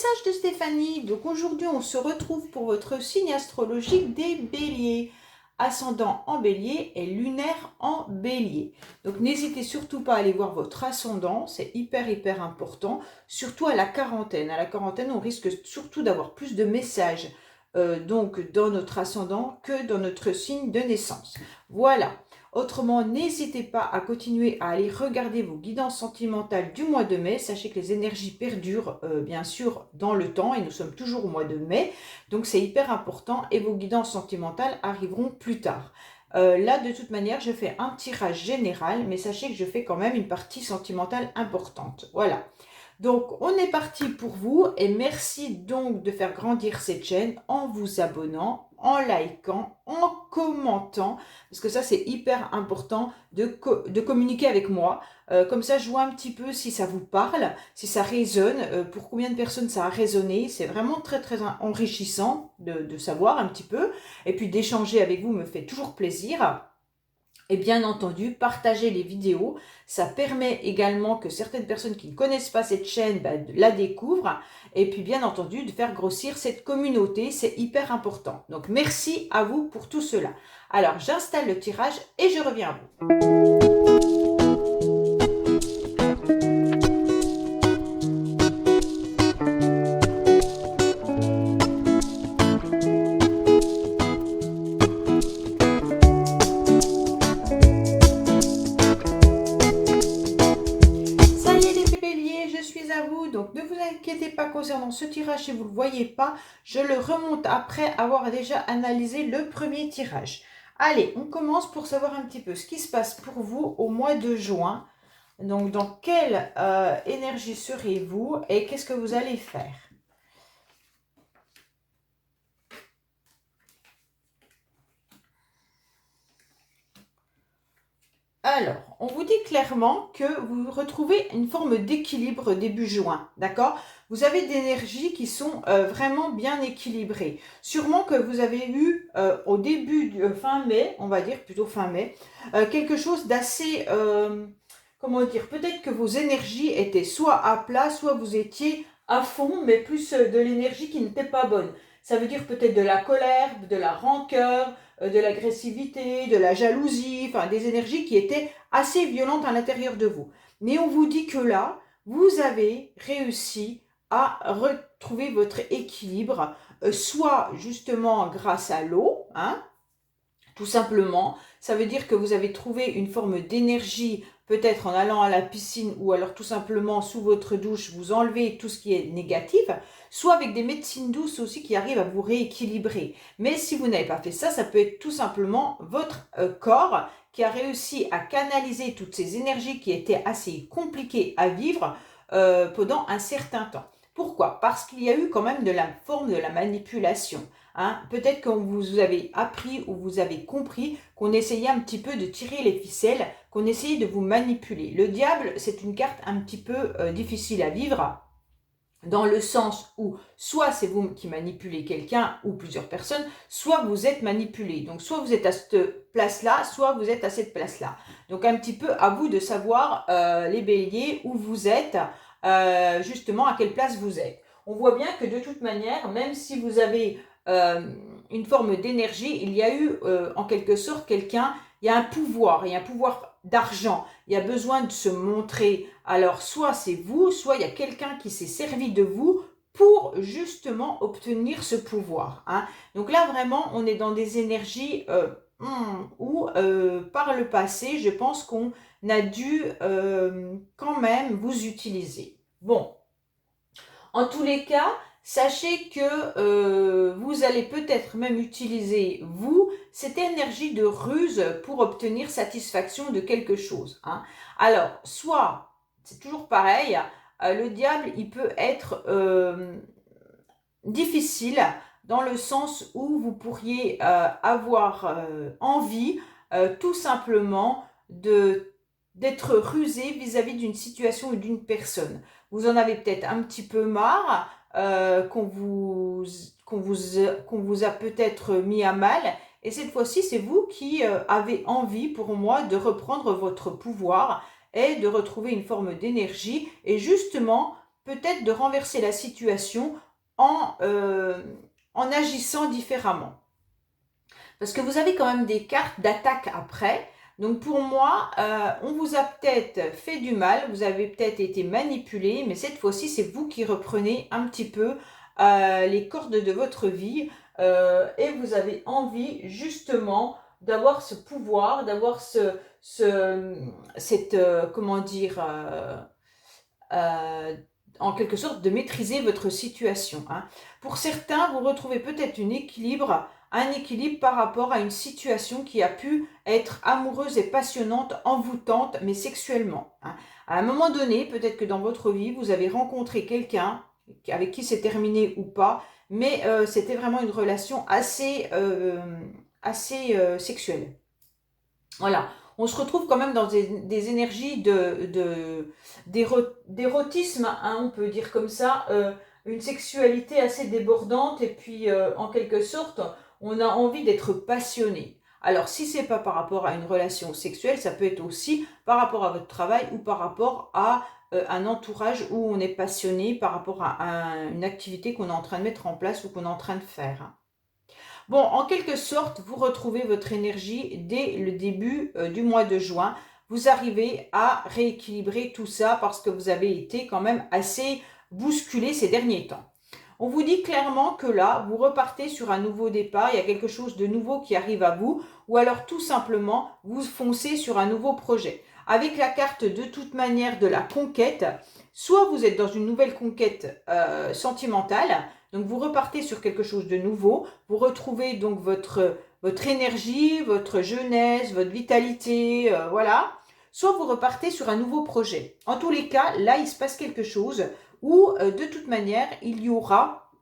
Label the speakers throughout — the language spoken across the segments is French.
Speaker 1: message de Stéphanie. Donc aujourd'hui, on se retrouve pour votre signe astrologique des béliers. Ascendant en bélier et lunaire en bélier. Donc n'hésitez surtout pas à aller voir votre ascendant, c'est hyper important, surtout à la quarantaine. À la quarantaine, on risque surtout d'avoir plus de messages donc dans notre ascendant que dans notre signe de naissance. Voilà. Autrement, n'hésitez pas à continuer à aller regarder vos guidances sentimentales du mois de mai. Sachez que les énergies perdurent bien sûr dans le temps et nous sommes toujours au mois de mai. Donc c'est hyper important et vos guidances sentimentales arriveront plus tard. Là, de toute manière, je fais un tirage général, mais sachez que je fais quand même une partie sentimentale importante. Voilà. Donc, on est parti pour vous et merci donc de faire grandir cette chaîne en vous abonnant, en likant, en commentant, parce que ça c'est hyper important de communiquer avec moi. Comme ça, je vois un petit peu si ça vous parle, si ça résonne, pour combien de personnes ça a résonné. C'est vraiment très enrichissant de savoir un petit peu. Et puis d'échanger avec vous me fait toujours plaisir. Et bien entendu, partagez les vidéos. Ça permet également que certaines personnes qui ne connaissent pas cette chaîne la découvrent. Et puis bien entendu, de faire grossir cette communauté, c'est hyper important. Donc merci à vous pour tout cela. Alors j'installe le tirage et je reviens à vous. Donc ne vous inquiétez pas concernant ce tirage si vous ne le voyez pas, je le remonte après avoir déjà analysé le premier tirage. Allez, on commence pour savoir un petit peu ce qui se passe pour vous au mois de juin. Donc dans quelle énergie serez-vous et qu'est-ce que vous allez faire? Alors, on vous dit clairement que vous retrouvez une forme d'équilibre début juin, d'accord? Vous avez des énergies qui sont vraiment bien équilibrées. Sûrement que vous avez eu au début de fin mai, on va dire plutôt fin mai, quelque chose d'assez, comment dire, peut-être que vos énergies étaient soit à plat, soit vous étiez à fond, mais plus de l'énergie qui n'était pas bonne. Ça veut dire peut-être de la colère, de la rancœur, de l'agressivité, de la jalousie, enfin des énergies qui étaient assez violentes à l'intérieur de vous. Mais on vous dit que là, vous avez réussi à retrouver votre équilibre, soit justement grâce à l'eau, hein, tout simplement. Ça veut dire que vous avez trouvé une forme d'énergie, peut-être en allant à la piscine ou alors tout simplement sous votre douche, vous enlevez tout ce qui est négatif, soit avec des médecines douces aussi qui arrivent à vous rééquilibrer. Mais si vous n'avez pas fait ça, ça peut être tout simplement votre corps qui a réussi à canaliser toutes ces énergies qui étaient assez compliquées à vivre pendant un certain temps. Pourquoi? Parce qu'il y a eu quand même de la forme de la manipulation. Hein, peut-être que vous avez appris ou vous avez compris qu'on essayait un petit peu de tirer les ficelles, qu'on essayait de vous manipuler. Le diable, c'est une carte un petit peu difficile à vivre, dans le sens où soit c'est vous qui manipulez quelqu'un ou plusieurs personnes, soit vous êtes manipulé. Donc soit vous êtes à cette place-là, soit vous êtes à cette place-là. Donc un petit peu à vous de savoir, les béliers, où vous êtes, justement à quelle place vous êtes. On voit bien que de toute manière, même si vous avez une forme d'énergie, il y a eu en quelque sorte quelqu'un, il y a un pouvoir d'argent, il y a besoin de se montrer. Alors soit c'est vous, soit il y a quelqu'un qui s'est servi de vous pour justement obtenir ce pouvoir. Hein. Donc là vraiment on est dans des énergies où par le passé je pense qu'on a dû quand même vous utiliser. Bon, en tous les cas, sachez que vous allez peut-être même utiliser, vous, cette énergie de ruse pour obtenir satisfaction de quelque chose. Hein. Alors, soit, c'est toujours pareil, le diable, il peut être difficile dans le sens où vous pourriez avoir envie tout simplement d'être rusé vis-à-vis d'une situation ou d'une personne. Vous en avez peut-être un petit peu marre qu'on vous a peut-être mis à mal. Et cette fois-ci, c'est vous qui avez envie, pour moi, de reprendre votre pouvoir et de retrouver une forme d'énergie. Et justement, peut-être de renverser la situation en agissant différemment. Parce que vous avez quand même des cartes d'attaque après. Donc pour moi, on vous a peut-être fait du mal, vous avez peut-être été manipulé, mais cette fois-ci, c'est vous qui reprenez un petit peu les cordes de votre vie et vous avez envie justement d'avoir ce pouvoir, d'avoir comment dire, euh, en quelque sorte, de maîtriser votre situation. Hein. Pour certains, vous retrouvez peut-être un équilibre par rapport à une situation qui a pu être amoureuse et passionnante, envoûtante, mais sexuellement. Hein. À un moment donné, peut-être que dans votre vie, vous avez rencontré quelqu'un avec qui c'est terminé ou pas, mais c'était vraiment une relation assez sexuelle. Voilà, on se retrouve quand même dans des énergies d'érotisme, hein, on peut dire comme ça, une sexualité assez débordante et puis en quelque sorte, on a envie d'être passionné. Alors si c'est pas par rapport à une relation sexuelle, ça peut être aussi par rapport à votre travail ou par rapport à un entourage où on est passionné par rapport à une activité qu'on est en train de mettre en place ou qu'on est en train de faire. Hein. Bon, en quelque sorte, vous retrouvez votre énergie dès le début du mois de juin. Vous arrivez à rééquilibrer tout ça parce que vous avez été quand même assez bousculé ces derniers temps. On vous dit clairement que là, vous repartez sur un nouveau départ, il y a quelque chose de nouveau qui arrive à vous, ou alors tout simplement, vous foncez sur un nouveau projet. Avec la carte de toute manière de la conquête, soit vous êtes dans une nouvelle conquête sentimentale, donc vous repartez sur quelque chose de nouveau, vous retrouvez donc votre énergie, votre jeunesse, votre vitalité, voilà. Soit vous repartez sur un nouveau projet. En tous les cas, là, il se passe quelque chose où, de toute manière, il y aura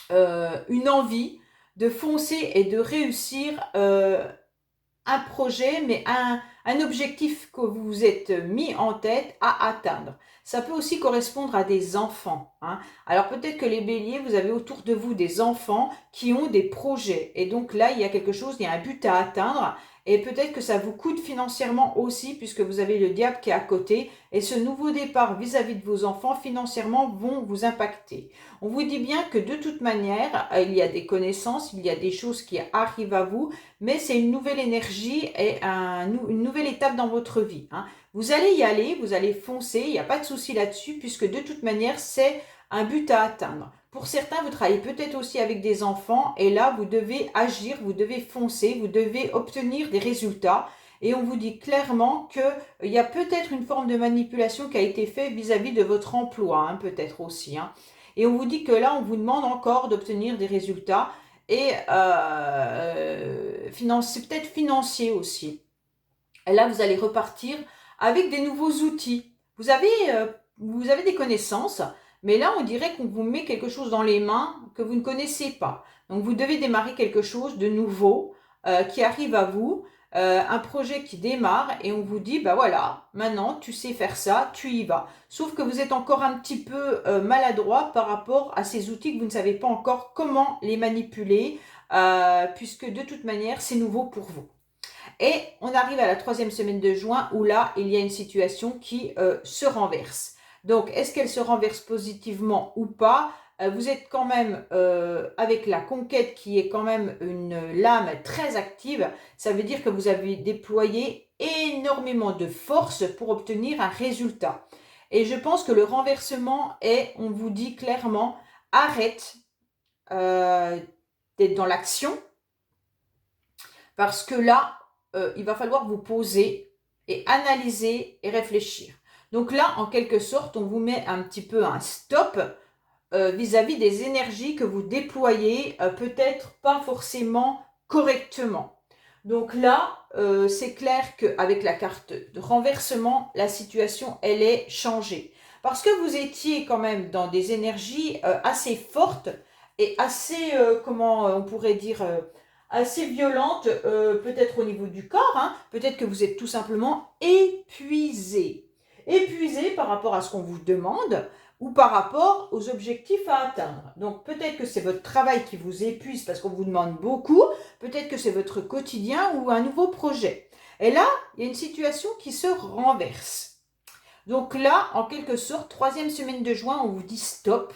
Speaker 1: une envie de foncer et de réussir un projet, mais un objectif que vous vous êtes mis en tête à atteindre. Ça peut aussi correspondre à des enfants. Hein. Alors peut-être que les béliers, vous avez autour de vous des enfants qui ont des projets. Et donc là, il y a quelque chose, il y a un but à atteindre. Et peut-être que ça vous coûte financièrement aussi, puisque vous avez le diable qui est à côté. Et ce nouveau départ vis-à-vis de vos enfants, financièrement, vont vous impacter. On vous dit bien que de toute manière, il y a des connaissances, il y a des choses qui arrivent à vous, mais c'est une nouvelle énergie et une nouvelle étape dans votre vie. Hein. Vous allez y aller, vous allez foncer, il n'y a pas de souci là-dessus, puisque de toute manière, c'est un but à atteindre. Pour certains, vous travaillez peut-être aussi avec des enfants, et là, vous devez agir, vous devez foncer, vous devez obtenir des résultats. Et on vous dit clairement qu'il y a peut-être une forme de manipulation qui a été faite vis-à-vis de votre emploi, hein, peut-être aussi. Hein. Et on vous dit que là, on vous demande encore d'obtenir des résultats et c'est peut-être financier aussi. Et là, vous allez repartir avec des nouveaux outils. Vous avez des connaissances, mais là, on dirait qu'on vous met quelque chose dans les mains que vous ne connaissez pas. Donc, vous devez démarrer quelque chose de nouveau qui arrive à vous. Un projet qui démarre et on vous dit, bah voilà, maintenant tu sais faire ça, tu y vas. Sauf que vous êtes encore un petit peu maladroit par rapport à ces outils que vous ne savez pas encore comment les manipuler, puisque de toute manière, c'est nouveau pour vous. Et on arrive à la 3e semaine de juin où là, il y a une situation qui se renverse. Donc, est-ce qu'elle se renverse positivement ou pas? Vous êtes quand même avec la conquête qui est quand même une lame très active. Ça veut dire que vous avez déployé énormément de force pour obtenir un résultat. Et je pense que le renversement est, on vous dit clairement, arrête d'être dans l'action. Parce que là, il va falloir vous poser et analyser et réfléchir. Donc là, en quelque sorte, on vous met un petit peu un stop vis-à-vis des énergies que vous déployez, peut-être pas forcément correctement. Donc là, c'est clair qu'avec la carte de renversement, la situation, elle est changée. Parce que vous étiez quand même dans des énergies assez fortes et assez, comment on pourrait dire, assez violentes, peut-être au niveau du corps, hein, peut-être que vous êtes tout simplement épuisé. Épuisé par rapport à ce qu'on vous demande, ou par rapport aux objectifs à atteindre. Donc peut-être que c'est votre travail qui vous épuise parce qu'on vous demande beaucoup, peut-être que c'est votre quotidien ou un nouveau projet. Et là, il y a une situation qui se renverse. Donc là, en quelque sorte, troisième semaine de juin, on vous dit stop.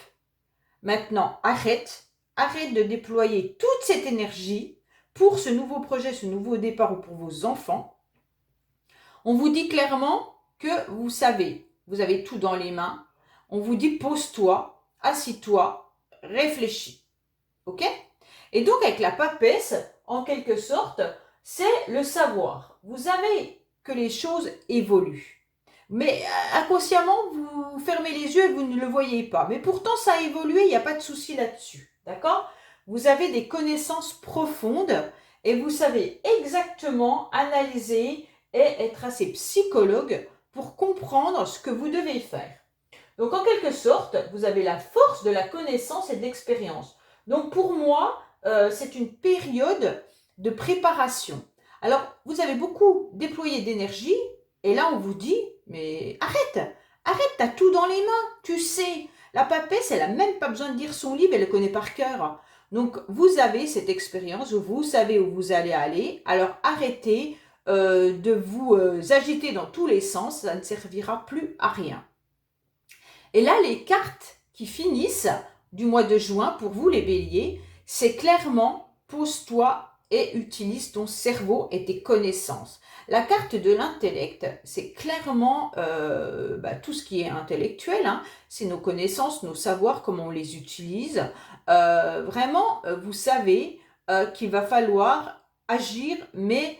Speaker 1: Maintenant, arrête de déployer toute cette énergie pour ce nouveau projet, ce nouveau départ ou pour vos enfants. On vous dit clairement que vous savez, vous avez tout dans les mains. On vous dit pose-toi, assis-toi, réfléchis. Ok? Et donc avec la papesse, en quelque sorte, c'est le savoir. Vous savez que les choses évoluent. Mais inconsciemment, vous fermez les yeux et vous ne le voyez pas. Mais pourtant, ça a évolué, il n'y a pas de souci là-dessus. D'accord? Vous avez des connaissances profondes et vous savez exactement analyser et être assez psychologue pour comprendre ce que vous devez faire. Donc, en quelque sorte, vous avez la force de la connaissance et de l'expérience. Donc, pour moi, c'est une période de préparation. Alors, vous avez beaucoup déployé d'énergie et là, on vous dit, mais arrête, t'as tout dans les mains, tu sais. La papesse, elle n'a même pas besoin de lire son livre, elle le connaît par cœur. Donc, vous avez cette expérience, vous savez où vous allez aller, alors arrêtez de vous agiter dans tous les sens, ça ne servira plus à rien. Et là, les cartes qui finissent du mois de juin, pour vous les béliers, c'est clairement pose-toi et utilise ton cerveau et tes connaissances. La carte de l'intellect, c'est clairement tout ce qui est intellectuel, hein. C'est nos connaissances, nos savoirs, comment on les utilise. Vraiment, vous savez qu'il va falloir agir, mais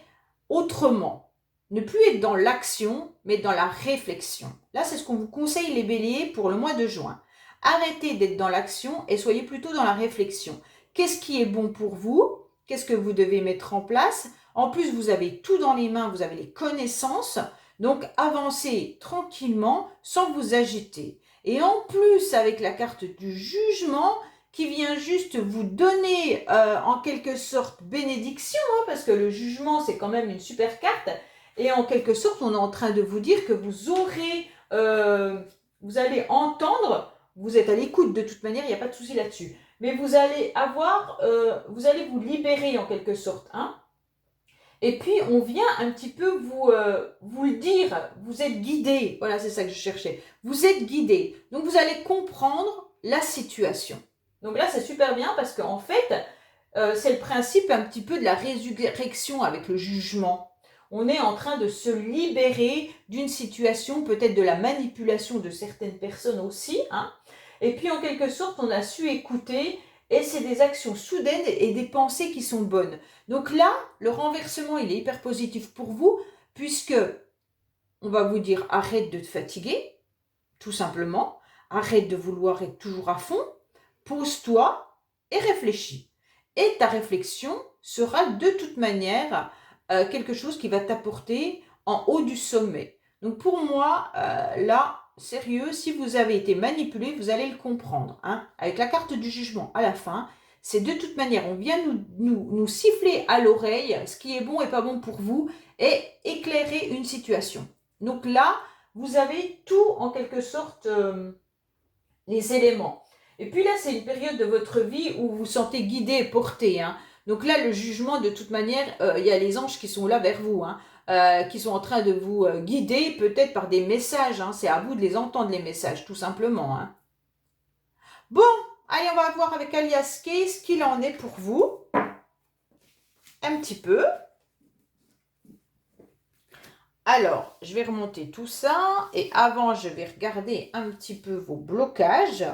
Speaker 1: autrement. Ne plus être dans l'action, mais dans la réflexion. Là, c'est ce qu'on vous conseille les béliers pour le mois de juin. Arrêtez d'être dans l'action et soyez plutôt dans la réflexion. Qu'est-ce qui est bon pour vous? Qu'est-ce que vous devez mettre en place? En plus, vous avez tout dans les mains, vous avez les connaissances. Donc, avancez tranquillement sans vous agiter. Et en plus, avec la carte du jugement qui vient juste vous donner en quelque sorte bénédiction, hein, parce que le jugement, c'est quand même une super carte. Et en quelque sorte, on est en train de vous dire que vous aurez, vous allez entendre, vous êtes à l'écoute de toute manière, il n'y a pas de souci là-dessus. Mais vous allez avoir, vous allez vous libérer en quelque sorte. Hein. Et puis, on vient un petit peu vous le dire, vous êtes guidé. Voilà, c'est ça que je cherchais. Vous êtes guidé. Donc, vous allez comprendre la situation. Donc là, c'est super bien parce qu'en fait, c'est le principe un petit peu de la résurrection avec le jugement. On est en train de se libérer d'une situation, peut-être de la manipulation de certaines personnes aussi. Hein. Et puis, en quelque sorte, on a su écouter et c'est des actions soudaines et des pensées qui sont bonnes. Donc là, le renversement, il est hyper positif pour vous puisque on va vous dire arrête de te fatiguer, tout simplement. Arrête de vouloir être toujours à fond. Pose-toi et réfléchis. Et ta réflexion sera de toute manière quelque chose qui va t'apporter en haut du sommet. Donc pour moi, là, sérieux, si vous avez été manipulé, vous allez le comprendre. Hein, avec la carte du jugement à la fin, c'est de toute manière, on vient nous siffler à l'oreille ce qui est bon et pas bon pour vous et éclairer une situation. Donc là, vous avez tout en quelque sorte les éléments. Et puis là, c'est une période de votre vie où vous vous sentez guidé et porté. Hein. Donc là, le jugement, de toute manière, il y a les anges qui sont là vers vous, hein, qui sont en train de vous guider, peut-être par des messages. Hein. C'est à vous de les entendre, les messages, tout simplement. Hein. Bon, allez, on va voir avec Alias Kay ce qu'il en est pour vous. Un petit peu. Alors, je vais remonter tout ça. Et avant, je vais regarder un petit peu vos blocages.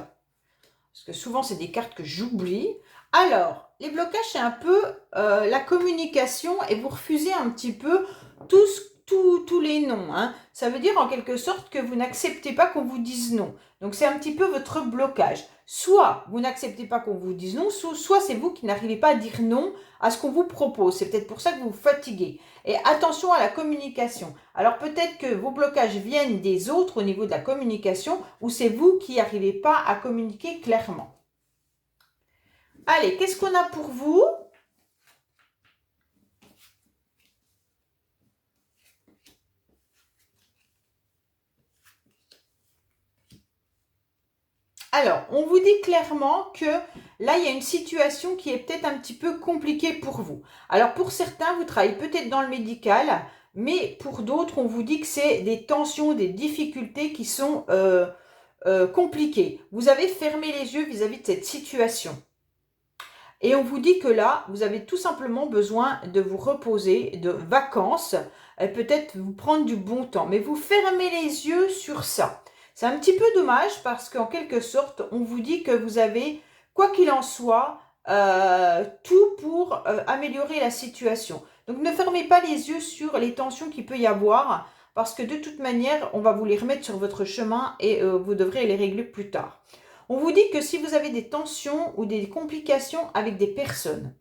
Speaker 1: Parce que souvent, c'est des cartes que j'oublie. Alors, les blocages, c'est un peu la communication et vous refusez un petit peu tous les noms. Hein. Ça veut dire en quelque sorte que vous n'acceptez pas qu'on vous dise non. Donc, c'est un petit peu votre blocage. Soit vous n'acceptez pas qu'on vous dise non, soit c'est vous qui n'arrivez pas à dire non à ce qu'on vous propose. C'est peut-être pour ça que vous vous fatiguez. Et attention à la communication. Alors peut-être que vos blocages viennent des autres au niveau de la communication ou c'est vous qui n'arrivez pas à communiquer clairement. Allez, qu'est-ce qu'on a pour vous ? Alors, on vous dit clairement que là, il y a une situation qui est peut-être un petit peu compliquée pour vous. Alors, pour certains, vous travaillez peut-être dans le médical. Mais pour d'autres, on vous dit que c'est des tensions, des difficultés qui sont compliquées. Vous avez fermé les yeux vis-à-vis de cette situation. Et on vous dit que là, vous avez tout simplement besoin de vous reposer, de vacances, et peut-être vous prendre du bon temps. Mais vous fermez les yeux sur ça. C'est un petit peu dommage parce qu'en quelque sorte, on vous dit que vous avez, quoi qu'il en soit, tout pour améliorer la situation. Donc ne fermez pas les yeux sur les tensions qu'il peut y avoir parce que de toute manière, on va vous les remettre sur votre chemin et vous devrez les régler plus tard. On vous dit que si vous avez des tensions ou des complications avec des personnes,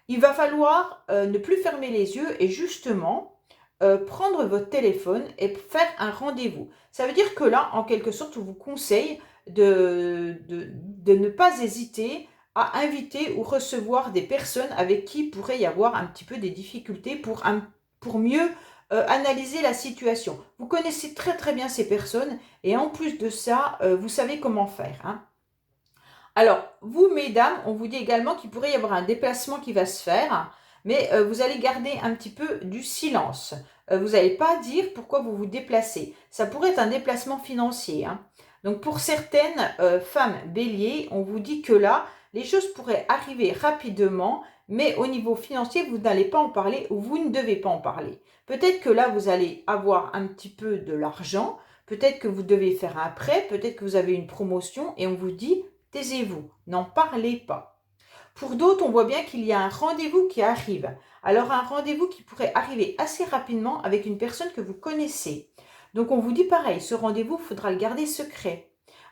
Speaker 1: il va falloir ne plus fermer les yeux et justement prendre votre téléphone et faire un rendez-vous. Ça veut dire que là, en quelque sorte, on vous conseille de ne pas hésiter à inviter ou recevoir des personnes avec qui il pourrait y avoir un petit peu des difficultés pour mieux analyser la situation. Vous connaissez très très bien ces personnes et en plus de ça, vous savez comment faire. Hein. Alors, vous, mesdames, on vous dit également qu'il pourrait y avoir un déplacement qui va se faire, mais vous allez garder un petit peu du silence. Vous n'allez pas dire pourquoi vous vous déplacez. Ça pourrait être un déplacement financier. Hein. Donc, pour certaines femmes béliers, on vous dit que là, les choses pourraient arriver rapidement, mais au niveau financier, vous n'allez pas en parler ou vous ne devez pas en parler. Peut-être que là, vous allez avoir un petit peu de l'argent, peut-être que vous devez faire un prêt, peut-être que vous avez une promotion et on vous dit taisez-vous, n'en parlez pas. Pour d'autres, on voit bien qu'il y a un rendez-vous qui arrive. Alors un rendez-vous qui pourrait arriver assez rapidement avec une personne que vous connaissez. Donc on vous dit pareil, ce rendez-vous, il faudra le garder secret.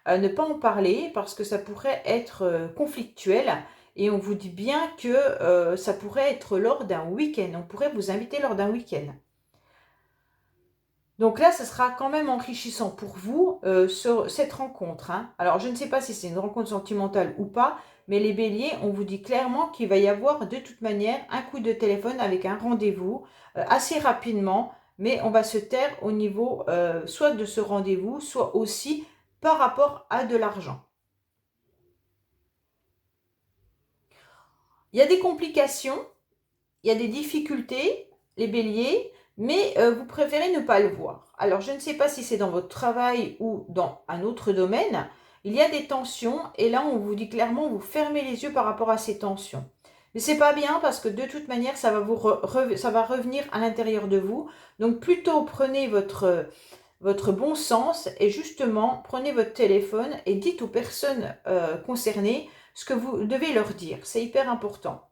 Speaker 1: Ne pas en parler parce que ça pourrait être conflictuel. Et on vous dit bien que ça pourrait être lors d'un week-end. On pourrait vous inviter lors d'un week-end. Donc là, ce sera quand même enrichissant pour vous, cette rencontre. Hein. Alors, je ne sais pas si c'est une rencontre sentimentale ou pas, mais les béliers, on vous dit clairement qu'il va y avoir de toute manière un coup de téléphone avec un rendez-vous assez rapidement, mais on va se taire au niveau soit de ce rendez-vous, soit aussi par rapport à de l'argent. Il y a des complications, il y a des difficultés, les béliers, mais vous préférez ne pas le voir. Alors, je ne sais pas si c'est dans votre travail ou dans un autre domaine, il y a des tensions et là, on vous dit clairement, vous fermez les yeux par rapport à ces tensions. Mais c'est pas bien parce que de toute manière, ça va, ça va revenir à l'intérieur de vous. Donc, plutôt prenez votre bon sens et justement, prenez votre téléphone et dites aux personnes concernées ce que vous devez leur dire. C'est hyper important.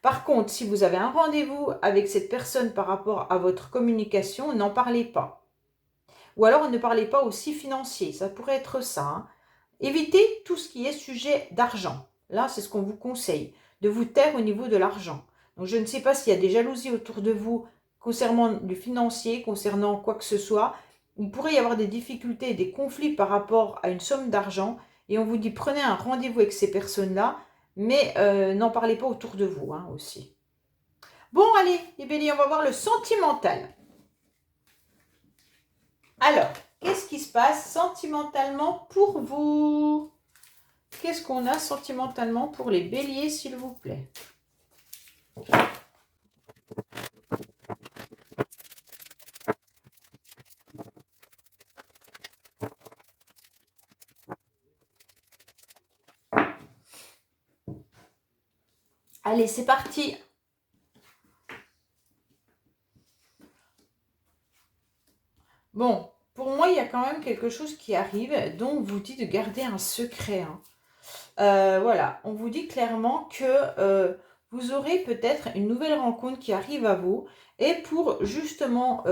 Speaker 1: Par contre, si vous avez un rendez-vous avec cette personne par rapport à votre communication, n'en parlez pas. Ou alors ne parlez pas aussi financier, ça pourrait être ça. Hein. Évitez tout ce qui est sujet d'argent. Là, c'est ce qu'on vous conseille, de vous taire au niveau de l'argent. Donc, je ne sais pas s'il y a des jalousies autour de vous concernant du financier, concernant quoi que ce soit. Il pourrait y avoir des difficultés, des conflits par rapport à une somme d'argent. Et on vous dit, prenez un rendez-vous avec ces personnes-là, mais n'en parlez pas autour de vous hein, aussi. Bon, allez, les béliers, on va voir le sentimental. Alors, qu'est-ce qui se passe sentimentalement pour vous? Qu'est-ce qu'on a sentimentalement pour les béliers, s'il vous plaît? Allez, c'est parti. Bon, pour moi, il y a quand même quelque chose qui arrive, dont on vous dit de garder un secret. Hein. Voilà, on vous dit clairement que vous aurez peut-être une nouvelle rencontre qui arrive à vous. Et pour justement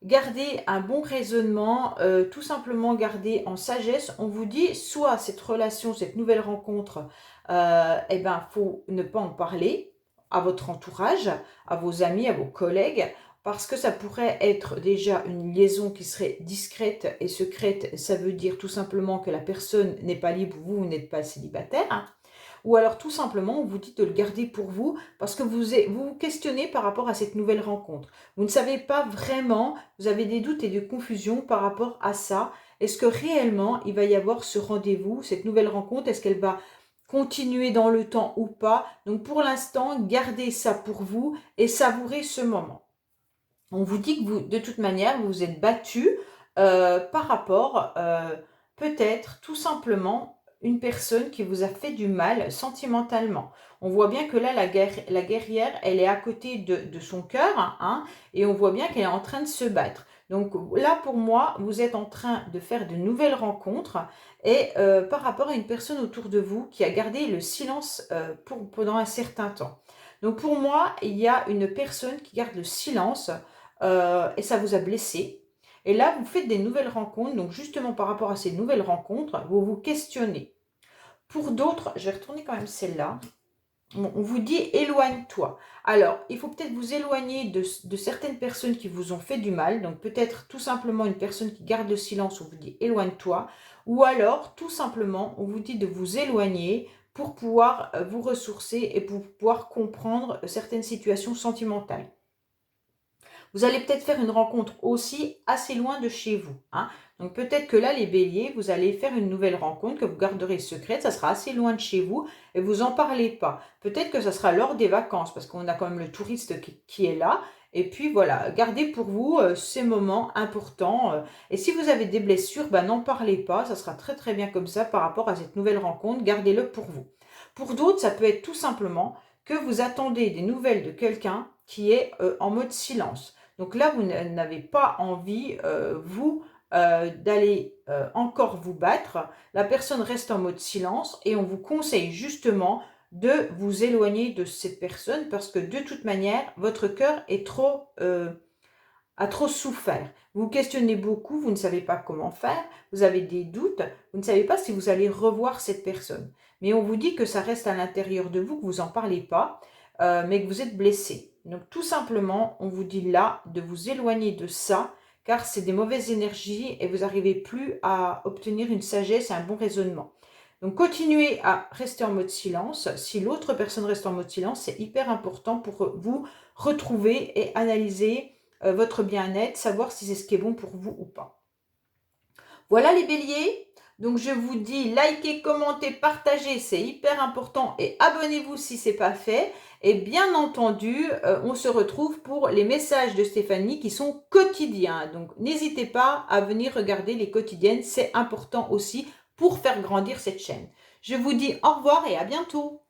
Speaker 1: garder un bon raisonnement, tout simplement garder en sagesse, on vous dit soit cette relation, cette nouvelle rencontre, eh ben, faut ne pas en parler à votre entourage, à vos amis, à vos collègues, parce que ça pourrait être déjà une liaison qui serait discrète et secrète. Ça veut dire tout simplement que la personne n'est pas libre, vous n'êtes pas célibataire. Hein. Ou alors tout simplement, on vous dit de le garder pour vous parce que vous vous questionnez par rapport à cette nouvelle rencontre. Vous ne savez pas vraiment, vous avez des doutes et des confusions par rapport à ça. Est-ce que réellement il va y avoir ce rendez-vous, cette nouvelle rencontre? Est-ce qu'elle va continuer dans le temps ou pas? Donc pour l'instant, gardez ça pour vous et savourez ce moment. On vous dit que vous, de toute manière, vous vous êtes battu par rapport, peut-être, tout simplement, une personne qui vous a fait du mal sentimentalement. On voit bien que là, la guerrière, elle est à côté de son cœur, hein, et on voit bien qu'elle est en train de se battre. Donc là, pour moi, vous êtes en train de faire de nouvelles rencontres et par rapport à une personne autour de vous qui a gardé le silence pendant un certain temps. Donc pour moi, il y a une personne qui garde le silence et ça vous a blessé. Et là, vous faites des nouvelles rencontres. Donc justement, par rapport à ces nouvelles rencontres, vous vous questionnez. Pour d'autres, je vais retourner quand même celle-là. Bon, on vous dit éloigne-toi. Alors, il faut peut-être vous éloigner de certaines personnes qui vous ont fait du mal. Donc peut-être tout simplement une personne qui garde le silence, on vous dit éloigne-toi. Ou alors, tout simplement, on vous dit de vous éloigner pour pouvoir vous ressourcer et pour pouvoir comprendre certaines situations sentimentales. Vous allez peut-être faire une rencontre aussi assez loin de chez vous, hein. Donc peut-être que là, les béliers, vous allez faire une nouvelle rencontre que vous garderez secrète, ça sera assez loin de chez vous et vous en parlez pas. Peut-être que ça sera lors des vacances parce qu'on a quand même le touriste qui est là. Et puis voilà, gardez pour vous ces moments importants. Et si vous avez des blessures, ben, n'en parlez pas, ça sera très très bien comme ça par rapport à cette nouvelle rencontre, gardez-le pour vous. Pour d'autres, ça peut être tout simplement que vous attendez des nouvelles de quelqu'un qui est en mode silence. Donc là, vous n'avez pas envie, vous, d'aller encore vous battre. La personne reste en mode silence et on vous conseille justement de vous éloigner de cette personne parce que de toute manière, votre cœur est a trop souffert. Vous vous questionnez beaucoup, vous ne savez pas comment faire, vous avez des doutes, vous ne savez pas si vous allez revoir cette personne. Mais on vous dit que ça reste à l'intérieur de vous, que vous n'en parlez pas, mais que vous êtes blessé. Donc tout simplement, on vous dit là de vous éloigner de ça, car c'est des mauvaises énergies et vous n'arrivez plus à obtenir une sagesse et un bon raisonnement. Donc continuez à rester en mode silence. Si l'autre personne reste en mode silence, c'est hyper important pour vous retrouver et analyser votre bien-être, savoir si c'est ce qui est bon pour vous ou pas. Voilà les béliers. Donc je vous dis likez, commentez, partagez, c'est hyper important et abonnez-vous si ce n'est pas fait. Et bien entendu, on se retrouve pour les messages de Stéphanie qui sont quotidiens. Donc n'hésitez pas à venir regarder les quotidiennes, c'est important aussi pour faire grandir cette chaîne. Je vous dis au revoir et à bientôt.